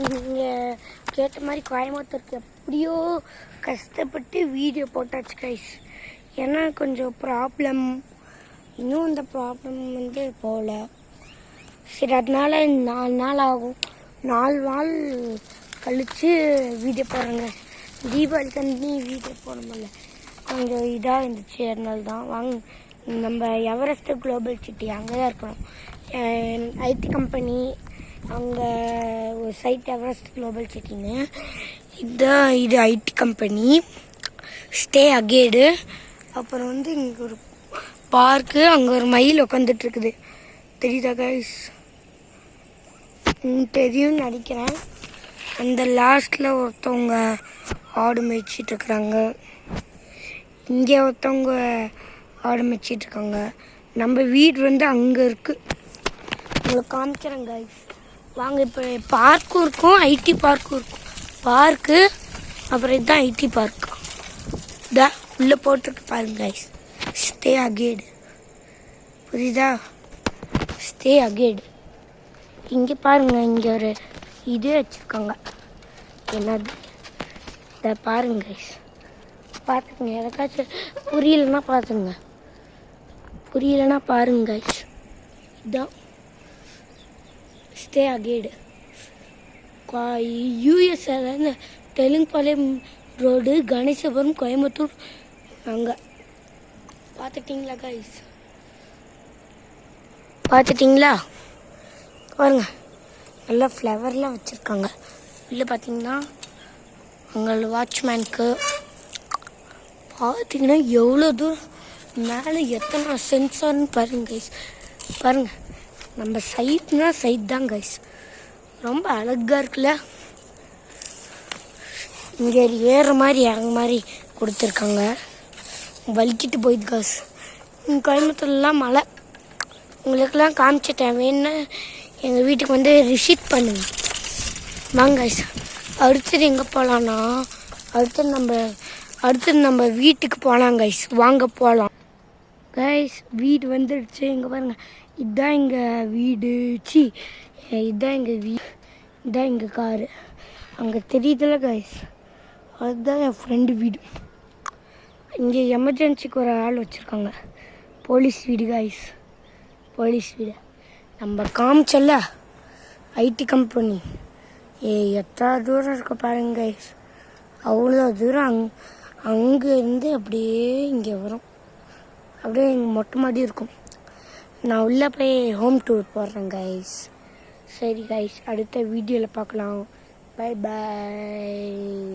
நீங்கள் கேட்ட மாதிரி கோயம்புத்தூருக்கு எப்படியோ கஷ்டப்பட்டு வீடியோ போட்டாச்சு கைஸ். ஏன்னா கொஞ்சம் ப்ராப்ளம், இன்னும் இந்த ப்ராப்ளம் போகல. சரி, அதனால 4 நாள் ஆகும். 4 நாள் கழித்து வீடியோ போடுறேங்க. தீபாவளிக்கு வந்து வீடியோ போட முடியல, கொஞ்சம் இதாக இருந்துச்சு. அதனால தான் வாங்க நம்ம எவரெஸ்ட் குளோபல் சிட்டி அங்கே தான் இருக்கணும். ஐடி கம்பெனி அங்கே ஒரு சைட் எவரெஸ்ட் குளோபல் சிட்டின்னு. இது ஐடி கம்பெனி ஸ்டே அகேடு. அப்புறம் வந்து இங்கே ஒரு பார்க்கு, அங்கே ஒரு மயில் உட்காந்துட்ருக்குது. தெரியுதா கைஸ்? தெரியும்னு நினைக்கிறேன். அந்த லாஸ்ட்டில் ஒருத்தவங்க ஆடு மேய்ச்சிட்ருக்குறாங்க. இங்கே ஒருத்தவங்க ஆடு மேய்ச்சிட்ருக்காங்க. நம்ம வீடு வந்து அங்கே இருக்குது. உங்களுக்கு காமிக்கிறேன் கைஸ். வாங்க. இப்போ பார்க்கும் இருக்கும், ஐடி பார்க்கும் இருக்கும். பார்க்கு அப்புறம் இதுதான் ஐடி பார்க். இதான் உள்ளே போட்டிருக்கு பாருங்க கைஸ், ஸ்டே அகேடு. புரியுதா? Stay ahead. இங்கே பாருங்க, இங்கே ஒரு இது வச்சுருக்காங்க. என்னது இதை பாருங்க கைஸ், பார்த்துக்குங்க. எதுக்காச்சும் புரியலைன்னா பார்த்துங்க, புரியலைன்னா பாருங்க கைஸ். இதுதான் ஸ்டே அகேடு. யூஎஸ்ஏலேருந்து தெலுங்குபாளையம் ரோடு, கணேசபுரம், கோயம்புத்தூர். அங்கே பார்த்துட்டிங்களா கைஸ்? பார்த்துட்டிங்களா? பாருங்க, நல்லா ஃப்ளவர்லாம் வச்சுருக்காங்க. இல்லை பார்த்தீங்கன்னா அங்கே வாட்ச்மேனுக்கு பார்த்தீங்கன்னா எவ்வளோ தூரம் மேலே எத்தனை சென்சார்னு பாருங்க கைஸ். பாருங்கள், நம்ம சைட்னா சைட் தான் கைஸ். ரொம்ப அழகாக இருக்குல்ல? இங்கே ஏறுற மாதிரி இறங்க மாதிரி கொடுத்துருக்காங்க. வலிக்கிட்டு போயிடுது கைஸ். கோயம்புத்தூர்லாம் மழை உங்களுக்கெல்லாம் காமிச்சிட்டேன். வேணுன்னா எங்கள் வீட்டுக்கு வந்து விசிட் பண்ணுங்க. வாங்க கைஸ். அடுத்தது எங்கே போகலான்னா, அடுத்தது நம்ம வீட்டுக்கு போகலாம் கைஸ். வாங்க போகலாம் கைஸ். வீடு வந்துடுச்சு. இங்கே பாருங்கள், இதுதான் எங்கள் வீடு. இதுதான் எங்கள் காரு. அங்கே தெரியுதுல கைஸ், அதுதான் என் ஃப்ரெண்டு வீடு. இங்கே எமர்ஜென்சிக்கு ஒரு ஆள் வச்சுருக்காங்க. போலீஸ் வீடு கைஸ், போலீஸ் வீடு. நம்ம காமிச்சல ஐடி கம்பெனி எத்தனை தூரம் இருக்க பாருங்க கைஸ். அவ்வளோ தூரம் அங்கேருந்து அப்படியே இங்கே வரும். அப்படியே இங்கே மொட்டை மாடி இருக்கும். நான் உள்ளே போய் ஹோம் டூர் போடுறேன் கைஸ். சரி கைஸ், அடுத்த வீடியோவில் பார்க்கலாம். Bye bye.